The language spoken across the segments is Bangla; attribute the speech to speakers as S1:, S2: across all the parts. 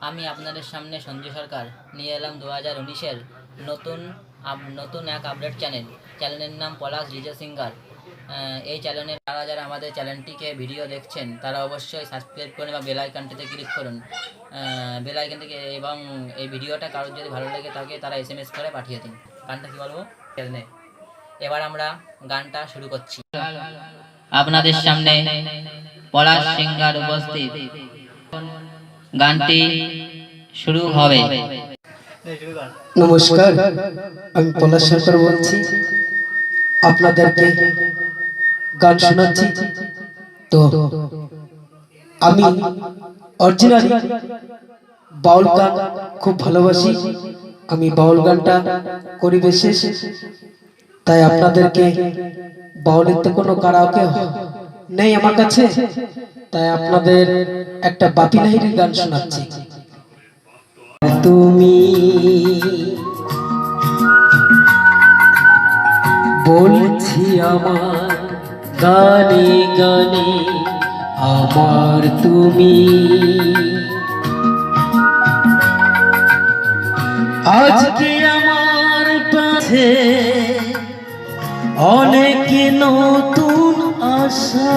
S1: আমি আপনাদের সামনে সঞ্জু সরকার নিয়ে এলাম 2019-এর নতুন এক আপডেট চ্যানেলের নাম পলাশ ডিজে সিঙ্গার। এই চ্যানেলের যারা আমাদের চ্যানেলটিকে ভিডিও দেখছেন তারা অবশ্যই সাবস্ক্রাইব করুন এবং বেল আইকনটিতে ক্লিক করুন বেল আইকন থেকে, এবং এই ভিডিওটা কারোর যদি ভালো লাগে থাকে তারা SMS করে পাঠিয়ে দিন। গানটা কি বলবো চ্যানেলে। এবার আমরা গানটা শুরু করছি। আপনাদের সামনে পলাশ সিঙ্গার উপস্থিত, গানটি শুরু হবে।
S2: নমস্কার, আমি পলাশ সরকার বলছি, আপনাদেরকে গান শোনাচ্ছি। তো আমি অরিজিনালি বাউল গান খুব ভালোবাসি। আমি বাউল গানটা করি বিশেষ, তাই আপনাদেরকে বাউলের তো কোনো কারাওকে নেই আমার কাছে, তাই আপনাদের একটা বাপি লাহিড়ীর গান শোনাচ্ছি। তুমি বলছি আমার গানে গানে, আমার তুমি আজকে আমার কাছে অনেক নতুন আশা,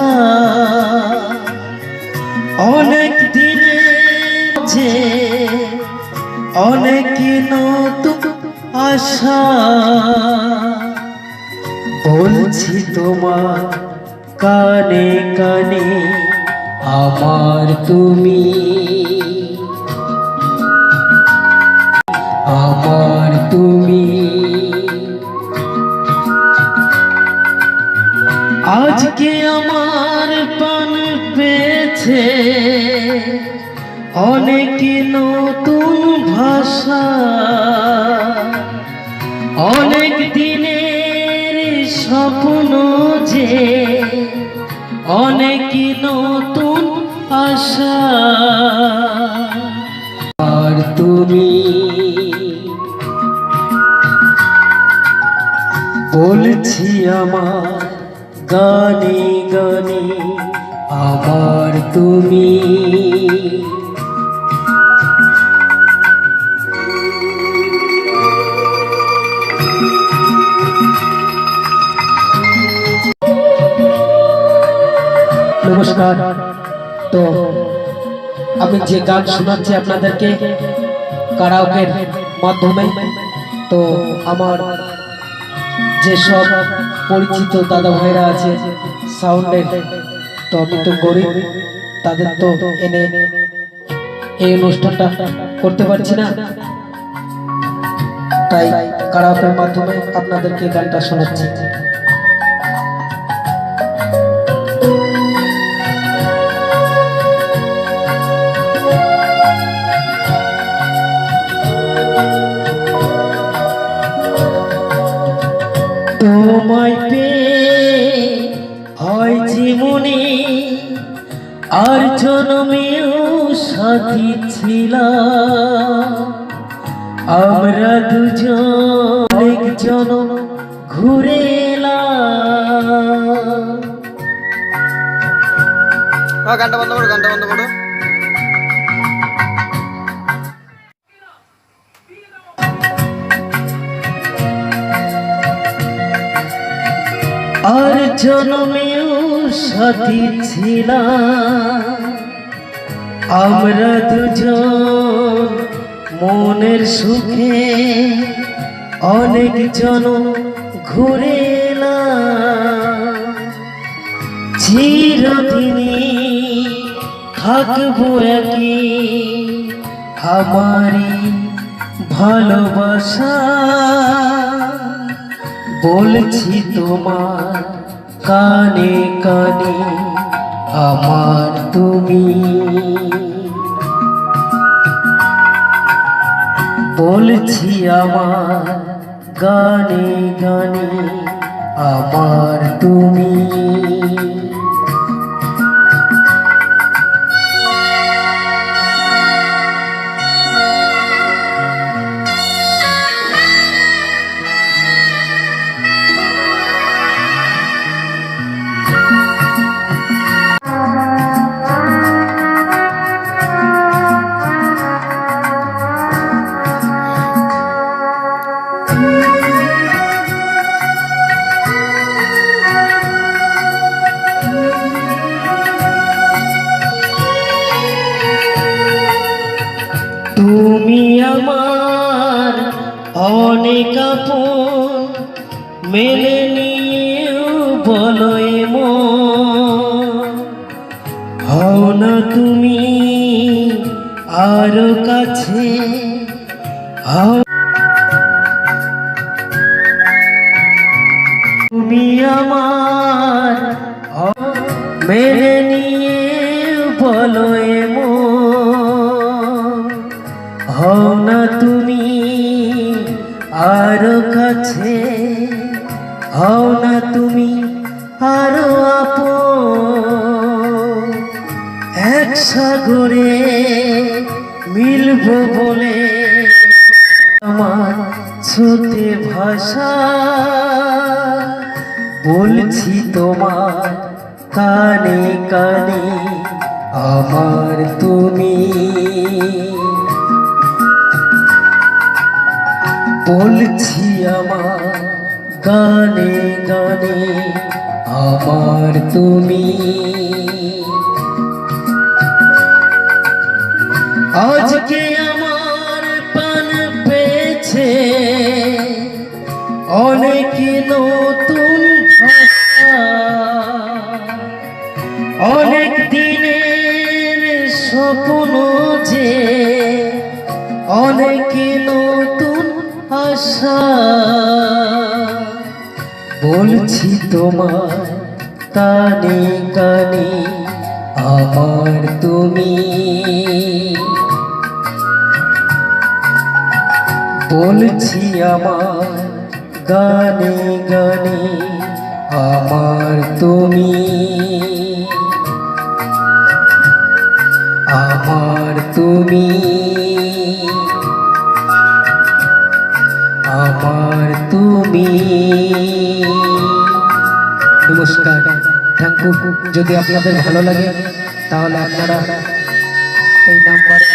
S2: অনেক দিনের যে অনেক নতুন আশা, বলছি তোমার কানে কানে, আমার তুমি, আমার তুমি। আজকে আমার প্রাণ পেয়েছে অনেক নতুন ভাষা, অনেক দিনের স্বপ্ন যে অনেক নতুন আশা, আর তুমি বলছি আমার গানে গানে, আমার তুমি। নমস্কার, তো আমি যে গান শোনাচ্ছি আপনাদেরকে কারাওকের মাধ্যমে, তো আমার যেসব পরিচিত দাদা ভাইরা আছে সাউন্ডের, তো আমি তো গরিব, তাদের তো এনে এই অনুষ্ঠানটা করতে পারছি না, তাই কারাওকের মাধ্যমে আপনাদেরকে গানটা শোনাচ্ছি। তোমায় পেয়ে হয় জীবনে আর জন্মেও সাথী ছিলাম, আমরা দুজন এক জনম ঘুরে এলাম।
S3: গানটা বন্ধ করো, গানটা বন্ধ করো।
S2: আর জন্মেও সাথী ছিলাম, আমরা দুজন মনের সুখে অনেক জনম ঘুরে এলাম। চিরদিনই থাকবো একই আমারই ভালোবাসা, বলছি তোমার কানে কানে, আমার তুমি। বলছি আমার গানে গানে, আমার তুমি। তুমি আমার অনেক আপন, মেলে নিয়েও বলো এমন, হও না তুমি আরো কাছে, হও তুমি আমার মেনে নিয়ে বলো এমন, হও না তুমি আরো কাছে, হও না তুমি আরো আপন, এক সাগরে মিলবো বলে আমার ছোটে ভাষা বলছি তোমার কানে কানে, আমার তুমি বলছি আমার গানে গানে, আমার তুমি আজকে আমার প্রাণ পেয়েছে অনেক নতুন ভাষা, অনেক দিনের স্বপ্ন যে অনেক নতুন আশা, বলছি তোমার কানে কানে, আমার তুমি বলছি আমার গানে গানে, আমার তুমি, আমার তুমি, আমার তুমি। নমস্কার, থ্যাংক ইউ। যদি আপনাদের ভালো লাগে তাহলে আপনারা এই নাম্বারে